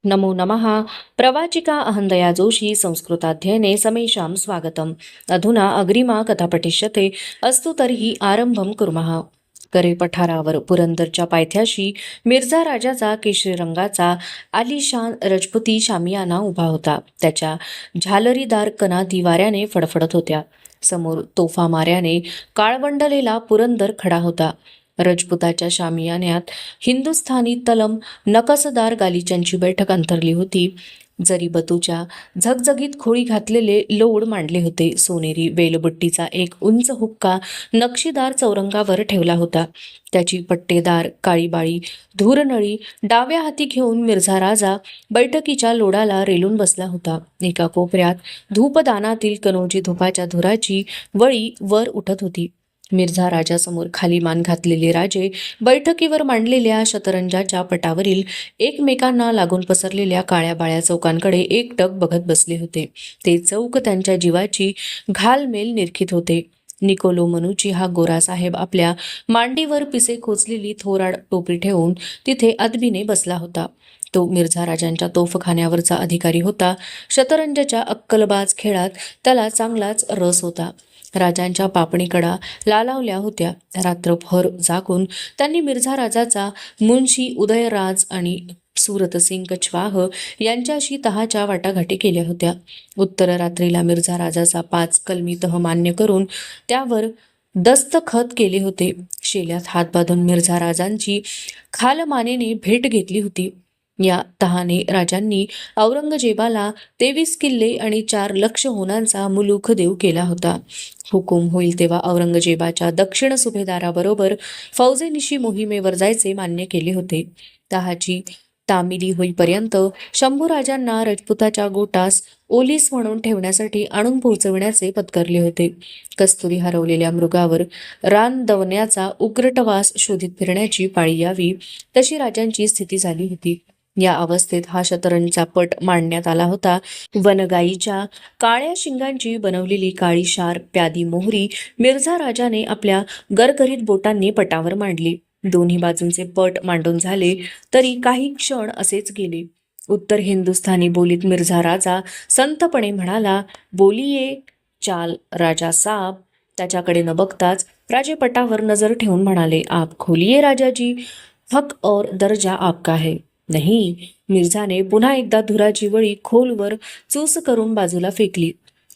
नमो नमः। प्रवाचिका अहंदया जोशी संस्कृताध्ययने समेषां स्वागतम्। अधुना अग्रिमा कथा पठिष्यते। अस्तु तर्हि आरंभं कुर्मः। करे पठारावर पुरंदरच्या पायथ्याशी मिर्झा राजाचा केशरी रंगाचा आलिशान रजपुती शामियाना उभा होता. त्याच्या झालरीदार कनाती वाऱ्याने फडफडत होत्या. समोर तोफा माऱ्याने काळवंडलेला पुरंदर खडा होता. रजपुताच्या शामियान्यात हिंदुस्थानी तलम नकसदार गालिचांची बैठक अंतरली होती. जरी बतूच्या झगझगीत खोळी घातलेले लोड मांडले होते. सोनेरी वेलबुट्टीचा एक उंच हुक्का नक्षीदार चौरंगावर ठेवला होता. त्याची पट्टेदार काळीबाळी धूरनळी डाव्या हाती घेऊन मिर्झा राजा बैठकीच्या लोडाला रेलून बसला होता. एका कोपऱ्यात धूपदानातील कनोजी धुपाच्या धुराची वळी वर उठत होती. मिर्झा राजासमोर खाली मान घातलेले राजे बैठकीवर मांडलेल्या शतरंजाच्या पटावरील एकमेकांना लागून पसरलेल्या काळ्या बाळ्या चौकांकडे एकटक बघत बसले होते. ते चौक त्यांच्या जीवाची घालमेल निरखित होते. निकोलो मनुची हा गोरा साहेब आपल्या मांडीवर पिसे खोचलेली थोराड टोपी ठेवून तिथे अदबीने बसला होता. तो मिर्झा राजांच्या तोफखान्यावरचा अधिकारी होता. शतरंजाच्या अक्कलबाज खेळात त्याला चांगलाच रस होता. राजांच्या पापणीकडा लालावल्या होत्या. रात्रभर जागून त्यांनी मिर्झा राजाचा मुन्शी उदयराज आणि सूरतसिंग कछवाह यांच्याशी तहाच्या वाटाघाटी केल्या होत्या. उत्तर रात्रीला मिर्झा राजाचा 5 कलमी तह मान्य करून त्यावर दस्तखत केले होते. शेल्यात हात बांधून मिर्झा राजांची खालमानेने भेट घेतली होती. या तहाने राजांनी औरंगजेबाला 23 किल्ले आणि 4 लक्ष होनांचा मुलूख देऊ केला होता. हुकूम होईल तेव्हा औरंगजेबाच्या दक्षिण सुभेदाराबरोबर फौजेनिशी मोहिमेवर जायचे मान्य केले होते. तहाची तामिली होईपर्यंत शंभूराजांना रजपुताच्या गोटास ओलीस म्हणून ठेवण्यासाठी आणून पोहोचविण्याचे पत्करले होते. कस्तुरी हरवलेल्या मृगावर रान दवण्याचा उग्रटवास शोधित फिरण्याची पाळी यावी तशी राजांची स्थिती झाली होती. या अवस्थेत हा शतरंजचा पट मांडण्यात आला होता. वनगाईच्या काळ्या शिंगांची बनवलेली काळी शार प्यादी मोहरी मिर्झा राजाने आपल्या गरगरीत बोटांनी पटावर मांडली. दोन्ही बाजूंचे पट मांडून झाले तरी काही क्षण असेच गेले. उत्तर हिंदुस्थानी बोलीत मिर्झा राजा संतपणे म्हणाला, बोलिये चाल राजा साब. त्याच्याकडे न बघताच राजे पटावर नजर ठेवून म्हणाले, आप खोलिये राजाजी, हक और दर्जा आपका है. नाही. मिर्झाने पुन्हा एकदा धुराची वळी खोलवर चूस करून बाजूला फेकली.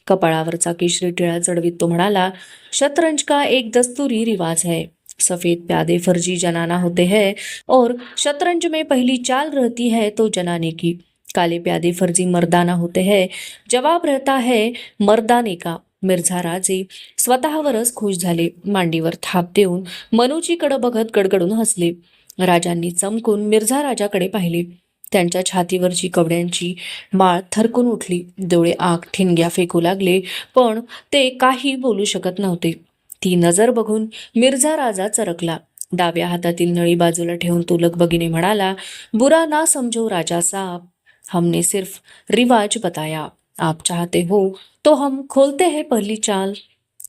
कपाळावरचा केशरी टिळा चढवीत तो म्हणाला, शतरंज का एक दस्तूरी रिवाज है. सफेद प्यादे फर्जी जनाना होते हैं और शतरंज में पहली चाल रहती है तो जनाने की. काले प्यादे फर्जी मर्दाना होते हैं. जवाब रहता है मर्दाने का. मिर्झा राजे स्वतःवरच खुश झाले. मांडीवर थाप देऊन मनूचीकडे बघत गडगडून हसले. राजांनी चमकून मिर्झा राजाकडे पाहिले. त्यांच्या छातीवरची कवड्यांची माळ थरकून उठली. डोळे आग ठिणग्या फेकू लागले, पण ते काही बोलू शकत नव्हते. ती नजर बघून मिर्झा राजा चरकला. डाव्या हातातील नळी बाजूला ठेवून तो लगबगीने म्हणाला, बुरा ना समजो राजा साहब, हमने सिर्फ रिवाज बताया. आप चाहते हो तो हम खोलते हैं पहली चाल.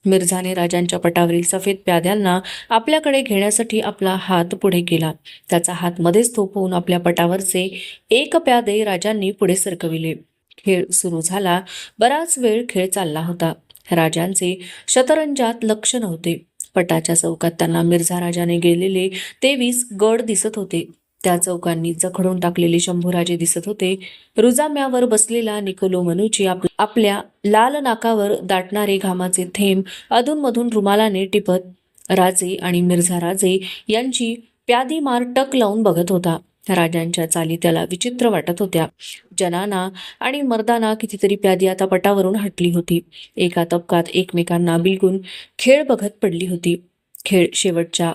मिर्झाने राजांच्या पटावरील सफेद प्याद्यांना आपल्याकडे घेण्यासाठी आपला हात पुढे केला. त्याचा हात मध्येच थोपवून आपल्या पटावरचे एक प्यादे राजांनी पुढे सरकविले. खेळ सुरू झाला. बराच वेळ खेळ चालला होता. राजांचे शतरंजात लक्ष नव्हते. पटाच्या चौकात त्यांना मिर्झा राजाने गेलेले 23 गड दिसत होते. त्या चौकांनी जखडून टाकलेले शंभूराजे दिसत होते. रुजाम्यावर बसलेला निकोलो मनुची आपल्या लाल नाकावर दाटणारे घामाचे थेंब अधूनमधून रुमालाने टिपत राजे आणि मिर्झा राजे यांची प्यादी मार टक लावून बघत होता. राजांच्या चाली त्याला विचित्र वाटत होत्या. जनाना आणि मर्दाना कितीतरी प्यादी आता पटावरून हटली होती. एका तबकात एकमेकांना बिलगून खेळ बघत पडली होती. खेळ शेवटच्या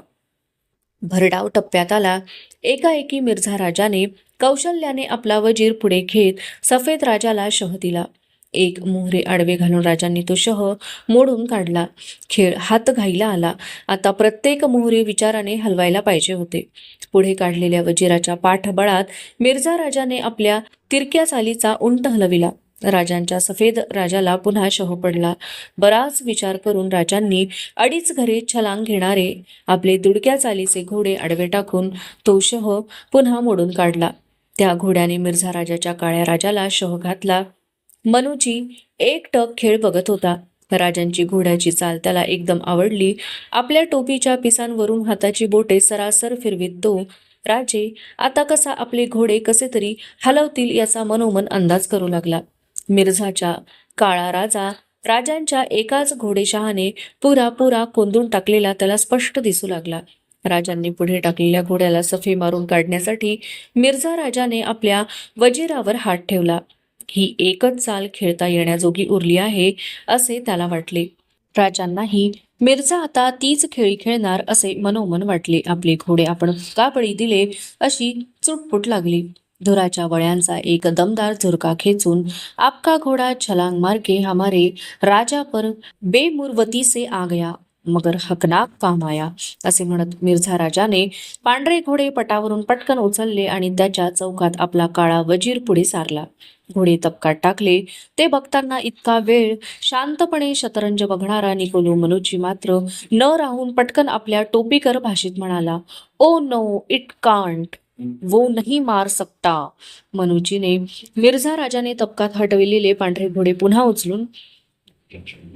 भरडाव टप्प्यात आला. एकाएकी मिर्झा राजाने कौशल्याने आपला वजीर पुढे घेत सफेद राजाला शह दिला. एक मोहरे आडवे घालून राजांनी तो शह मोडून काढला. खेळ हातघाईला आला. आता प्रत्येक मोहरे विचाराने हलवायला पाहिजे होते. पुढे काढलेल्या वजीराच्या पाठबळात मिर्झा राजाने आपल्या तिरक्या चालीचा उंट हलविला. राजांच्या सफेद राजाला पुन्हा शह पडला. बराच विचार करून राजांनी 2.5 घरे छलांग घेणारे आपले दुडक्या चालीचे घोडे आडवे टाकून तो शह पुन्हा मोडून काढला. त्या घोड्याने मिर्झा राजाच्या काळ्या राजाला शह घातला. मनूची एकटक खेळ बघत होता. राजांची घोड्याची चाल त्याला एकदम आवडली. आपल्या टोपीच्या पिसांवरून हाताची बोटे सरासर फिरवीत तो, राजे आता कसा आपले घोडे कसे तरी हलवतील याचा मनोमन अंदाज करू लागला. मिर्झाच्या काळा राजा राजांच्या एकाच घोडेशहाने पुरा कोंदून टाकलेला त्याला स्पष्ट दिसू लागला. राजांनी पुढे टाकलेल्या घोड्याला सफे मारून काढण्यासाठी मिर्झा राजाने आपल्या वजिरावर हात ठेवला. ही एकच चाल खेळता येण्याजोगी उरली आहे असे त्याला वाटले. राजांनाही मिर्झा आता तीच खेळी खेळणार असे मनोमन वाटले. आपले घोडे आपण का बळी दिले अशी चुटपुट लागली. धुराच्या वळ्यांचा एक दमदार झुरका खेचून आपका घोडा छलांग मार के हमारे राजा पर बेमुरवती से आ गया मगर हकनाक काम आया असे म्हणत मिर्झा राजाने पांढरे घोडे पटावरून पटकन उचलले आणि त्याच्या चौकात आपला काळा वजीर पुढे सारला. घोडे तबकात टाकले. ते बघताना इतका वेळ शांतपणे शतरंज बघणारा निकोलो मनुची मात्र न राहून पटकन आपल्या टोपीकर भाषेत म्हणाला, ओ नो इट कांट, वो नहीं मार सकता. मनुचीने मिर्झा राजाने तबकात हटविलेले पांढरे घोडे पुन्हा उचलून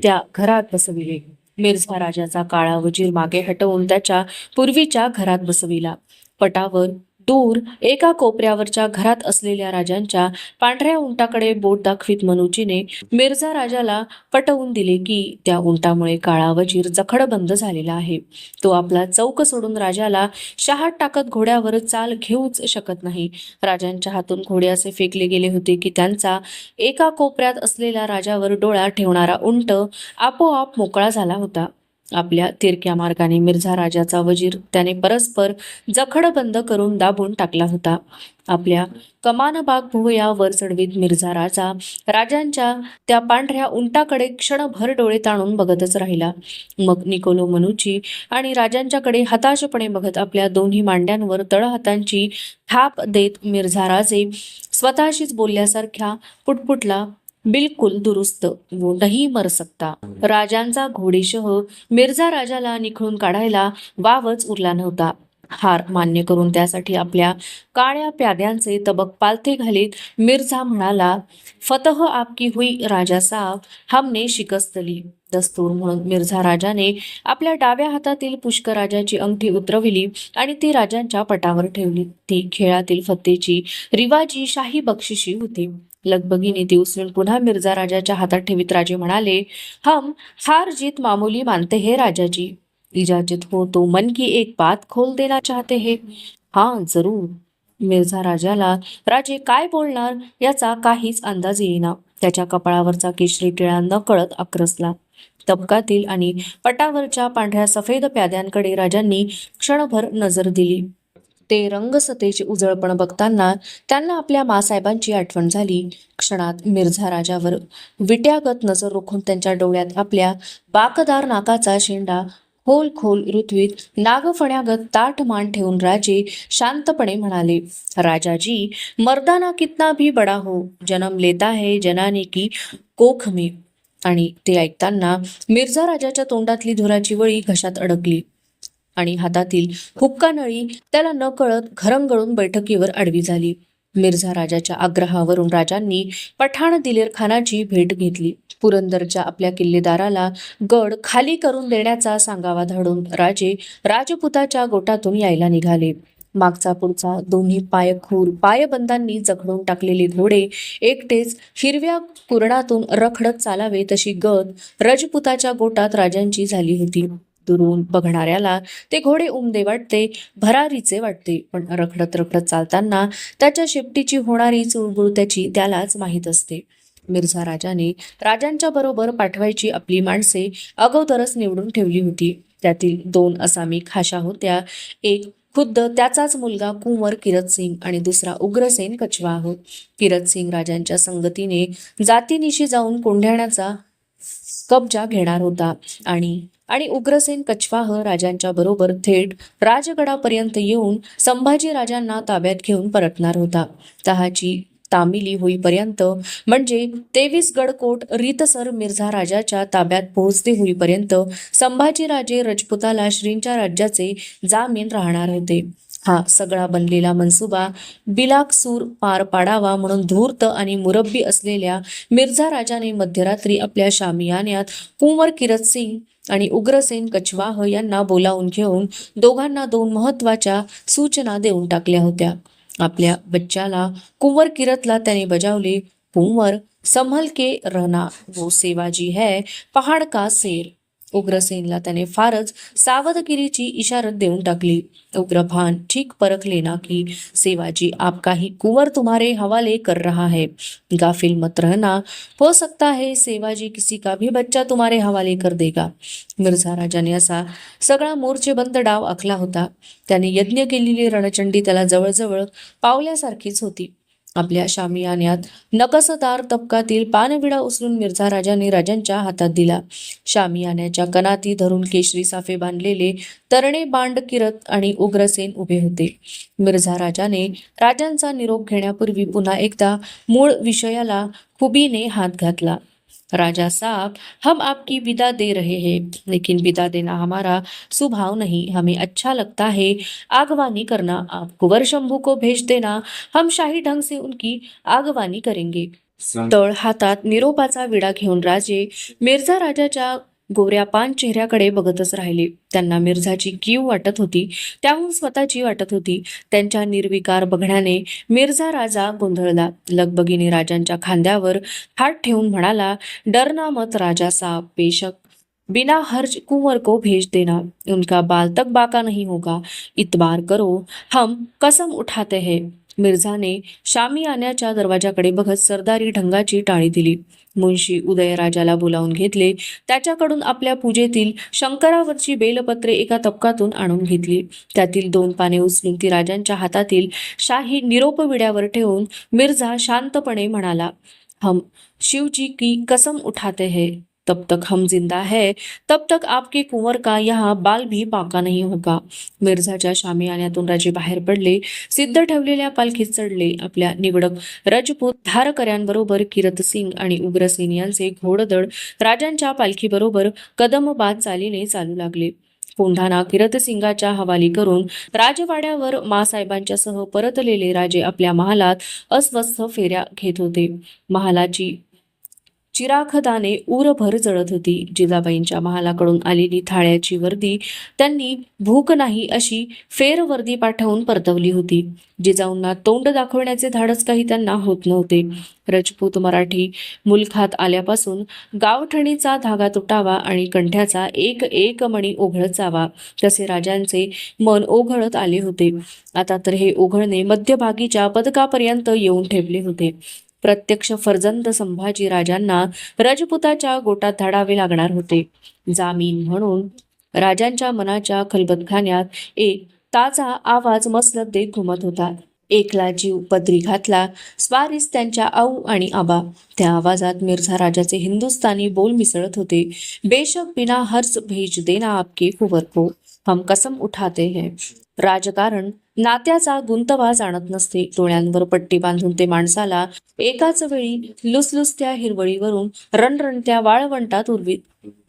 त्या घरात बसविले. मिर्झा राजाचा काळा वजीर मागे हटवून त्याच्या पूर्वीच्या घरात बसविला. पटावर दूर एका कोपऱ्यावरच्या घरात असलेल्या राजांच्या पांढऱ्या उंटाकडे बोट दाखवीत मनूचीने मिर्झा राजाला पटवून दिले की त्या उंटामुळे काळा वजीर जखडबंद झालेला आहे. तो आपला चौक सोडून राजाला शहात टाकत घोड्यावर चाल घेऊच शकत नाही. राजांच्या हातून घोडे असे फेकले गेले होते की त्यांचा एका कोपऱ्यात असलेल्या राजावर डोळा ठेवणारा उंट आपोआप मोकळा झाला होता. आपल्या तिरक्या मार्गाने मिर्झा राजाचा वजीर त्याने परस्पर जखडबंद करून दाबून टाकला होता. आपल्या कमानबाग भुवयावर चढवीत मिर्झा राजा राजांच्या त्या पांढऱ्या उंटाकडे क्षणभर डोळे ताणून बघतच राहिला. मग निकोलो मनुची आणि राजांच्याकडे हताशपणे बघत आपल्या दोन्ही मांड्यांवर तळहातांची थाप देत मिर्झा राजे स्वतःशीच बोलल्यासारख्या पुटपुटला, बिलकुल दुरुस्त, वो नहीं मर सकता. राजांचा घोडेशह मिर्झा राजाला निखळून काढायला वावच उरला नव्हता. हार मान्य करून त्यासाठी आपल्या काळ्या प्याद्यांचे तबक पालथे घालीत मिर्झा म्हणाला, फतह आपकी हुई राजा साहब, हमने शिकस्त ली. दस्तूर म्हणून मिर्झा राजाने आपल्या डाव्या हातातील पुष्कराजाची अंगठी उतरविली आणि ती राजांच्या पटावर ठेवली. ती खेळातील फत्तेची रिवाजी शाही बक्षिशी होती. लगबगीने ती उचलून पुन्हा मिर्झा राजाच्या हातात ठेवीत राजे म्हणाले, हम हार जीत मामूली मानते हैं राजाजी, इजाजत हो तो मन की एक बात खोल देना चाहते हैं. हाँ जरूर. मिर्झा राजाला राजे काय बोलणार याचा काहीच अंदाज येईना. त्याच्या कपाळावरचा केशरी टिळा नकळत आक्रसला. तबकातील आणि पटावरच्या पांढऱ्या सफेद प्याद्यांकडे राजांनी क्षणभर नजर दिली. ते रंगसतेचे उजळपण बघताना त्यांना आपल्या मासाहेबांची आठवण झाली. क्षणात मिर्झा राजावर विट्यागत नजर रोखून त्यांच्या डोळ्यात आपल्या बाकदार नाकाचा शेंडा खोल खोल ऋत्वीत नागफण्यागत ताठ मान ठेवून राजे शांतपणे म्हणाले, राजाजी, मर्दाना कितना भी बडा हो, जन्म लेता है जनाने की कोख में. आणि ते ऐकताना मिर्झा राजाच्या तोंडातली धुराची वळी घशात अडकली आणि हातातील हुक्का नळी त्याला नकळत घरंगळून बैठकीवर आडवी झाली. मिर्झा राजाच्या आग्रहावरून राजांनी पठाण दिलेर खानाची भेट घेतली. पुरंदरच्या आपल्या किल्लेदाराला गड खाली करून देण्याचा सांगावा धाडून राजे राजपुताच्या गोटातून यायला निघाले. मागचा पुढचा दोन्ही पायखूर पायबंदांनी जखडून टाकलेले घोडे एकटेच हिरव्या कुरणातून रखडत चालावे तशी गत राजपुताच्या गोटात राजांची झाली होती. दुरून बघणाऱ्याला ते घोडे उमदे वाटते, भरारीचे वाटते, पण रखडत रखडत चालताना त्याच्या शेपटीची होणारी चुळबुळ त्यालाच माहीत असते. मिर्झा राजाने राजांच्या बरोबर पाठवायची आपली माणसे अगोदरच निवडून ठेवली होती. त्यातील 2 असामी खाशा होत्या. एक खुद्द त्याचाच मुलगा कुंवर किरतसिंग आणि दुसरा उग्रसेन कछवाह. किरतसिंग राजांच्या संगतीने जातीनिशी जाऊन कोंढाण्याचा कब्जा घेणार होता आणि उग्रसेन कछवाह राजांच्या बरोबर थेट राजगडापर्यंत येऊन संभाजी राजांना ताब्यात घेऊन परतणार होता. तहाची तामिली होईपर्यंत म्हणजे 23 गडकोट रीतसर मिर्झा राजाच्या ताब्यात पोहोचते होईपर्यंत संभाजीराजे राजपुताला श्रींच्या राज्याचे जामीन राहणार होते. हा सगळा बनलेला मनसुबा बिलाकसूर पार पाडावा म्हणून धूर्त आणि मुरब्बी असलेल्या मिर्झा राजाने मध्यरात्री आपल्या शामियान्यात कुंवर किरत सिंग आणि उग्रसेन कछवाह यांना बोलावून घेऊन दोघांना दोन महत्वाच्या सूचना देऊन टाकल्या होत्या. आपल्या बच्चाला कुंवर किरतला त्याने बजावले, कुंवर संभल के रहना, वो सेवाजी है पहाड का शेर. उग्रसेनला त्याने फारच सावधगिरीची इशारत देऊन टाकली. उग्रभान ठीक परख लेना कि सेवाजी आपका ही कुंवर तुम्हारे हवाले कर रहा है. गाफिल मत रहना, हो सकता है सेवाजी किसी का भी बच्चा तुम्हारे हवाले कर देगा. मिर्झा राजाने असा सगळा मोर्चेबंद डाव आखला होता. त्याने यज्ञ केलेली रणचंडी त्याला जवळजवळ पावल्यासारखीच होती. आपल्या शामियान्यात नकसदार तबकातील पानविडा उचलून मिर्झा राजाने राजांच्या हातात दिला. शामियान्याच्या कनाती धरून केशरी साफे बांधलेले तरणे बांड किरत आणि उग्रसेन उभे होते. मिर्झा राजाने राजांचा निरोप घेण्यापूर्वी पुन्हा एकदा मूळ विषयाला खुबीने हात घातला. राजा साहब, हम आपकी विदा दे रहे हैं, लेकिन विदा देना हमारा स्वभाव नहीं. हमें अच्छा लगता है आगवानी करना. आप कुंवर शंभू को भेज देना, हम शाही ढंग से उनकी आगवानी करेंगे. तळ हातात निरोपाचा विडा घेऊन राजे मिर्झा राजाच्या गोऱ्या पान चेहऱ्याकडे बघतच राहिले. त्यांना मिर्झाची कीव वाटत होती, त्याहून स्वतःची वाटत होती. त्यांच्या निर्विकार बघण्याने मिर्झा राजा गोंधळला. लगबगीने राजांच्या खांद्यावर हात ठेवून म्हणाला, डरना मत राजा साहब, बेशक बिना हर्ज कुंवर को भेज देना, उनका बाल तक बाका नहीं होगा. इतबार करो, हम कसम उठाते हैं. मिर्झाने शामियान्याच्या दरवाजाकडे बघत सरदारी ढंगाची टाळी दिली. मुन्शी उदयराजाला बोलावून घेतले. त्याच्याकडून आपल्या पूजेतील शंकरावरची बेलपत्रे एका तबकातून आणून घेतली. त्यातील 2 पाने उचलून ती राजांच्या हातातील शाही निरोप विड्यावर ठेवून मिर्झा शांतपणे म्हणाला, हम शिवजी की कसम उठाते हैं, तब तक हम जिंदा है, तब तक आपके कुंवर का यहाँ बाल भी बाका नहीं होगा. मिर्झाच्या शामियान्यातून राजे बाहेर पडले. सिद्ध ठेवलेल्या पालखीत चढले. आपल्या निवडक राजपूत धारकऱ्यांबरोबर किरत सिंग आणि उग्रसेन यांचे घोडदळ राजांच्या पालखीबरोबर कदमबाद चालीने चालू लागले. कोंढाणा किरतसिंगाच्या हवाली करून राजवाड्यावर मासाहेबांच्या सह परतलेले राजे आपल्या महालात अस्वस्थ फेऱ्या घेत होते. महालाची चिराखदाने उरभर जळत होती. जिजाबाईंच्या महालाकडून आलेली थाळ्याची वर्दी त्यांनी भूक नाही अशी फेरवर्दी पाठवून परतवली होती. जिजाऊंना तोंड दाखवण्याचे धाडस काही त्यांना होत नव्हते. राजपूत मराठी मुलखात आल्यापासून गावठणीचा धागा तुटावा आणि कंठ्याचा एक एक मणी ओघळत जावा, तसे राजांचे मन ओघळत आले होते. आता तर हे ओघळणे मध्यभागीच्या पदकापर्यंत येऊन ठेपले होते. प्रत्यक्ष फर्जंद संभाजी राजांना राजपुताच्या गोटात धाडावे लागणार होते. जामीन म्हणून राजांच्या मनाच्या खलबतखान्यात एक ताजा आवाज मसलत देत घुमत होता. एकला जीव पदरी घातला, स्वारीस त्यांच्या आऊ आणि आबा. त्या आवाजात मिर्झा राजाचे हिंदुस्थानी बोल मिसळत होते. बेशक बिना हर्ज भेज देना आपके कुंवर को, हम कसम उठाते हैं. राजकारण नात्याचा गुंतवा जाणत नसते. डोळ्यांवर पट्टी बांधून ते माणसाला एकाच वेळी लुसलुसत्या हिरवळीवरून रणरणत्या वाळवंटात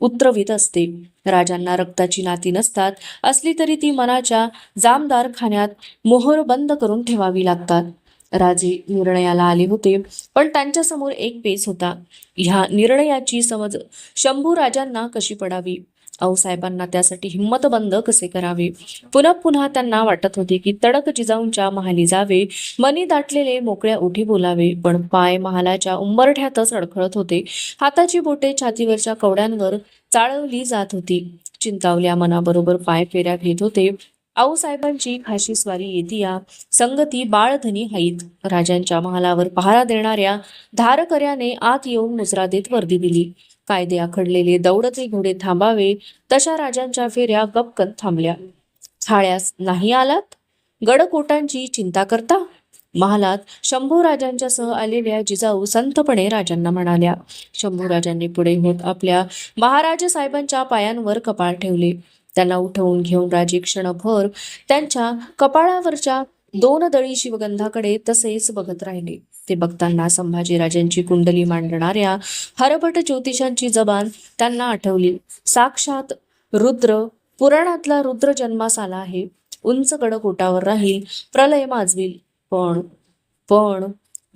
उतरवित असते. राजांना रक्ताची नाती नसतात, असली तरी ती मनाच्या जामदार खान्यात मोहर बंद करून ठेवावी लागतात. राजे निर्णयाला आले होते, पण त्यांच्यासमोर एक पेच होता. ह्या निर्णयाची समज शंभू राजांना कशी पडावी, आऊसाहेबांना त्यासाठी हिम्मतबंद कसे करावे. पुन्हा पुन्हा त्यांना वाटत होते की तडक जिजाऊंच्या महाली जावे, मनी दाटलेले मोकळ्या ओठी बोलावे, पण पाय महालाच्या उंबरठ्यातच अडखळत होते. हाताची बोटे छातीवरच्या कवड्यांवर चाळवली जात होती. चिंतावल्या मनाबरोबर पाय फेऱ्या घेत होते. आऊसाहेबांची खाशी स्वारी येतिया, संगती बाळधनी हाईत. राजांच्या महालावर पहारा देणाऱ्या धारकऱ्याने आत येऊन मुजरा देत वर्दी दिली. कायदे आखडलेले दौडते घोडे थांबावे तशा राजांच्या फेऱ्या गपकन थांबल्या. थाळ्यास नाही आलात, गडकोटांची चिंता करता. महालात शंभू राजांच्या सह आलेल्या जिजाऊ संतपणे राजांना म्हणाल्या. शंभू राजांनी पुढे होत आपल्या महाराज साहेबांच्या पायांवर कपाळ ठेवले. त्यांना उठवून घेऊन राजे क्षणभर त्यांच्या कपाळावरच्या 2 दळी शिवगंधाकडे तसेच बघत राहिले. ते बघताना संभाजीराजांची कुंडली मांडणाऱ्या हरभट ज्योतिषांची जबान त्यांना आठवली. साक्षात रुद्र, पुराणातला रुद्र जन्मास आला आहे. उंच गडकोटावर राहील, प्रलय माजवील. पण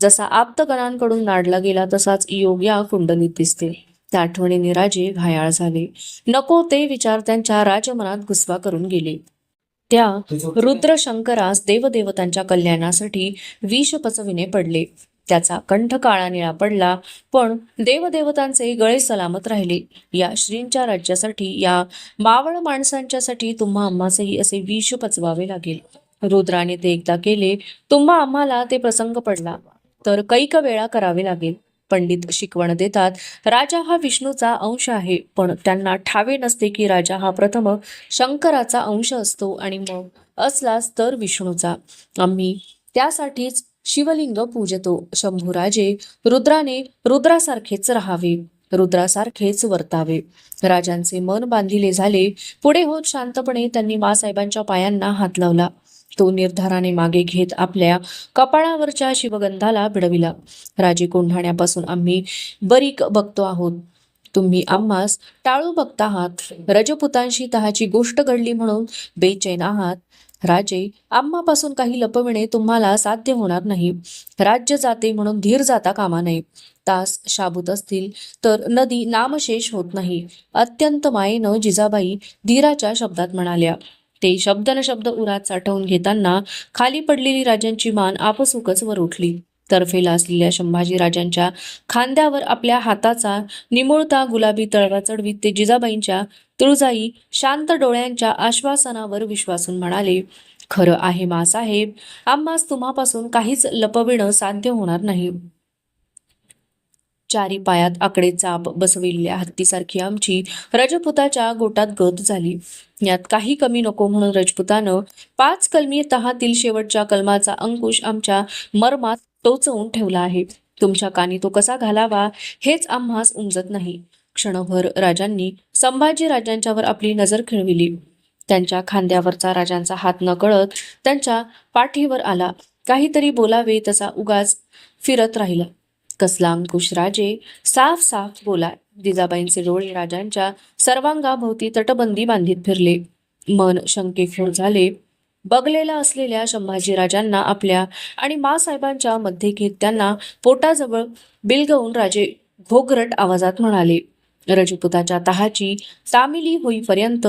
जसा आप्तगणांकडून नाडला गेला तसाच योग या कुंडलीत दिसते. त्या आठवणीने राजे घायाळ झाले. नको ते विचार त्यांच्या राजमनात घुसवा करून गेले. त्या रुद्रशंकरास देवदेवतांच्या कल्याणासाठी विष पचविणे पडले. त्याचा कंठ काळा निळा पडला, पण देवदेवतांचे गळे सलामत राहिले. या श्रींच्या राज्यासाठी, या मावळ माणसांच्यासाठी तुम्हा आम्हासही असे विष पचवावे लागेल. रुद्राने ते एकदा केले, तुम्हा आम्हाला ते प्रसंग पडला तर कैक वेळा करावे लागेल. पंडित शिकवण देतात, राजा हा विष्णूचा अंश आहे, पण त्यांना ठावे नसते की राजा हा प्रथम शंकराचा अंश असतो आणि मग असलाच तर विष्णूचा. आम्ही त्यासाठीच शिवलिंग पूजतो. शंभूराजे रुद्राने रुद्रासारखेच राहावे, रुद्रासारखेच वर्तावे. राजांचे मन बांधिले झाले. पुढे होत शांतपणे त्यांनी मासाहेबांच्या पायांना हात लावला. तो निर्धाराने मागे घेत आपल्या कपाळावरच्या शिवगंधाला भिडविला. राजे कोंढाण्यापासून आम्ही बरीक बघतो आहोत. तुम्ही आम्हास टाळू बघता आहात. रजपुतांशी तहाची गोष्ट घडली म्हणून बेचैन आहात. राजे, आम्हापासून काही लपविणे तुम्हाला साध्य होणार नाही. राज्य जाते म्हणून धीर जाता कामा नये. तास शाबूत असतील तर नदी नामशेष होत नाही. अत्यंत मायेनं जिजाबाई धीराच्या शब्दात म्हणाल्या. ते शब्द उरात साठवून घेताना खाली पडलेली राजांची मान आपसुकच वर उठली. तर्फेला असलेल्या संभाजी राजांच्या खांद्यावर आपल्या हाताचा निमुळता गुलाबी तळवा चढवीत ते जिजाबाईंच्या तुळजाई शांत डोळ्यांच्या आश्वासनावर विश्वासून म्हणाले, खरं आहे मासाहेब, आम्हास तुम्हापासून काहीच लपविणं साध्य होणार नाही. चारी पायात आकडे चाप बसविलेल्या हत्तीसारखी आमची रजपुताच्या गोटात गत झाली. यात काही कमी नको म्हणून रजपुतानं 5 कलमी तहातील शेवटच्या कलमाचा अंकुश आमच्या मर्मात टोचवून ठेवला आहे. तुमच्या कानी तो कसा घालावा हेच आम्हास उमजत नाही. क्षणभर राजांनी संभाजी राजांच्यावर आपली नजर खेळविली. त्यांच्या खांद्यावरचा राजांचा हात नकळत त्यांच्या पाठीवर आला. काहीतरी बोलावे तसा उगाच फिरत राहिला. कसला अंकुश राजे, साफ साफ बोला. जिजाबाईंचे डोळे राजांच्या सर्वांगाभोवती तटबंदी बांधित फिरले. मन शंकेखोर झाले. बगलेला असलेल्या संभाजी राजांना आपल्या आणि मासाहेबांच्या मध्ये घेत त्यांना पोटाजवळ बिलगवून राजे घोगरट आवाजात म्हणाले, रजपुताच्या तहाची तामिली होईपर्यंत,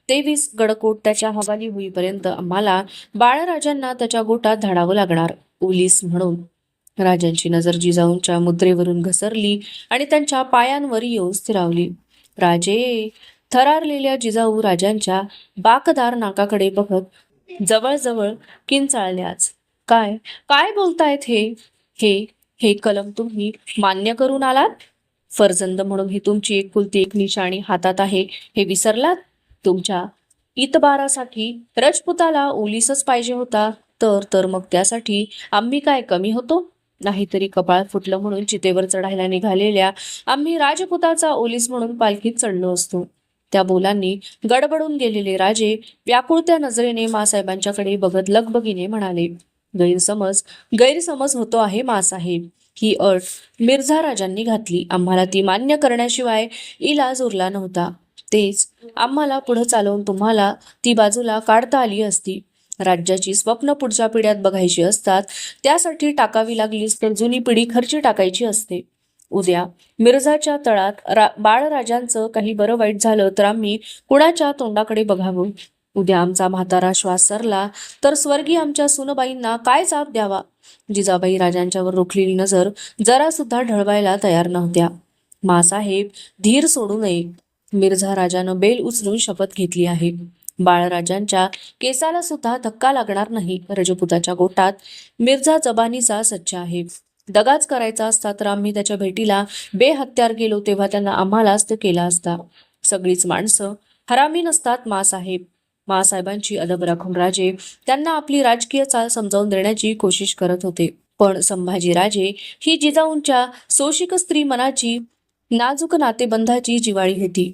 23 गडकोट त्याच्या हवाली होईपर्यंत आम्हाला बाळराजांना त्याच्या गोटात धाडावं लागणार, ओलीस म्हणून. राजांची नजर जिजाऊंच्या मुद्रेवरून घसरली आणि त्यांच्या पायांवर येऊन स्थिरावली. राजे, थरारलेल्या जिजाऊ राजांच्या बाकदार नाकाकडे बघत जवळजवळ किंचाळल्याच. काय काय बोलतायत हे हे हे कलम तुम्ही मान्य करून आलात? फर्जंद म्हणून ही तुमची एकुलती एक निशाणी हातात आहे हे विसरलात? तुमच्या इतबारासाठी रजपुताला ओलीसच पाहिजे होता, तर मग त्यासाठी आम्ही काय कमी होतो? नाहीतरी कपाळ फुटलं म्हणून चितेवर चढायला निघालेल्या आम्ही राजपुताचा ओलीस म्हणून पालखीत चढलो असतो. त्या बोलांनी गडबडून गेलेले राजे व्याकुळत्या नजरेने मासाहेबांच्याकडे बघत लगबगीने म्हणाले, गैरसमज होतो आहे मासाहेब. ही अट मिर्झा राजांनी घातली. आम्हाला ती मान्य करण्याशिवाय इलाज उरला नव्हता. तेच आम्हाला पुढे चालवून तुम्हाला ती बाजूला काढता आली असती. राज्याची स्वप्न पुढच्या पिढ्यात बघायची असतात. त्यासाठी टाकावी लागलीच तर जुनी पिढी खर्ची टाकायची असते. उद्या मिर्झाच्या तळात बाळराजांचं काही बरं वाईट झालं तर आम्ही कुणाच्या तोंडाकडे बघावं? उद्या आमचा म्हातारा श्वास सरला तर स्वर्गीय आमच्या सुनबाईंना काय जाप द्यावा? जिजाबाई राजांच्यावर रोखलेली नजर जरा सुद्धा ढळवायला तयार नव्हत्या. मासाहेब, धीर सोडू नये. मिर्झा राजानं बेल उचलून शपथ घेतली आहे. बाळराजांच्या केसाला सुद्धा धक्का लागणार नाही. रजपुताच्या गोटात मिर्झा जबानीचा सच्चा आहे. दगाच करायचा असता तर आम्ही त्याच्या भेटीला बेहत्यार गेलो तेव्हा त्यांना आम्हालाच ते केला असता. सगळीच माणसं हरामी नसतात मासाहेब. मासाहेबांची अदब राखून राजे त्यांना आपली राजकीय चाल समजावून देण्याची कोशिश करत होते. पण संभाजीराजे ही जिजाऊंच्या सोशिक स्त्री मनाची नाजूक नातेबंधाची जिवाळी होती.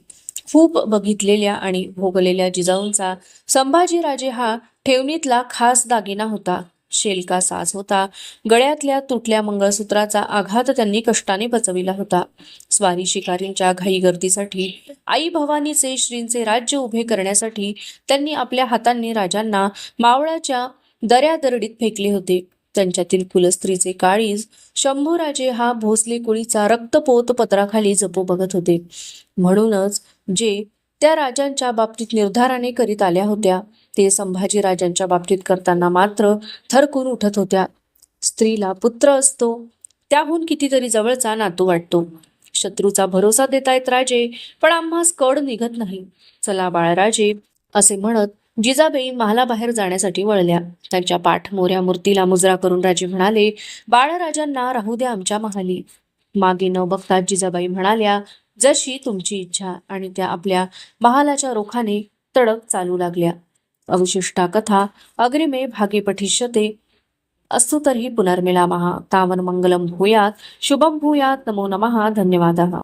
खूप बघितलेल्या आणि भोगलेल्या जिजाऊंचा संभाजीराजे हा ठेवणीतला खास दागिना होता. शेलका साज होता. गळ्यातल्या तुटल्या मंगळसूत्राचा आघात त्यांनी कष्टाने बचविला होता. स्वारी शिकारींच्या घाई गर्दीसाठी, आई भवानीचे श्रींचे राज्य उभे करण्यासाठी त्यांनी आपल्या हातांनी राजांना मावळाच्या दऱ्यादरडीत फेकले होते. त्यांच्यातील कुलस्त्रीचे काळीज शंभूराजे हा भोसले कुळीचा रक्तपोत पत्राखाली जपू बघत होते. म्हणूनच जे त्या राजांच्या बाबतीत निर्धाराने करीत आल्या होत्या ते संभाजी राजांच्या बाबतीत करताना मात्र थरकून उठत होत्या. स्त्रीला पुत्र असतो त्याहून कितीतरी जवळचा नातू वाटतो. शत्रूचा भरोसा देतायत राजे, पण आम्हास कड निघत नाही. चला बाळराजे असे म्हणत जिजाबाई महालाबाहेर जाण्यासाठी वळल्या. त्यांच्या पाठमोऱ्या मूर्तीला मुजरा करून राजे म्हणाले, बाळराजांना राहू द्या आमच्या महाली. मागे न बघता जिजाबाई म्हणाल्या, जशी तुमची इच्छा, आणि त्या आपल्या महालाच्या रोखाने तडक चालू लागल्या. अवशिष्टा कथा अग्रिमे भागे पठिष्यते. अस्तु तर्हि पुनर्मिलामः. तावन् मंगलं भूयात्, शुभं भूयात्. नमो नमः. धन्यवादः.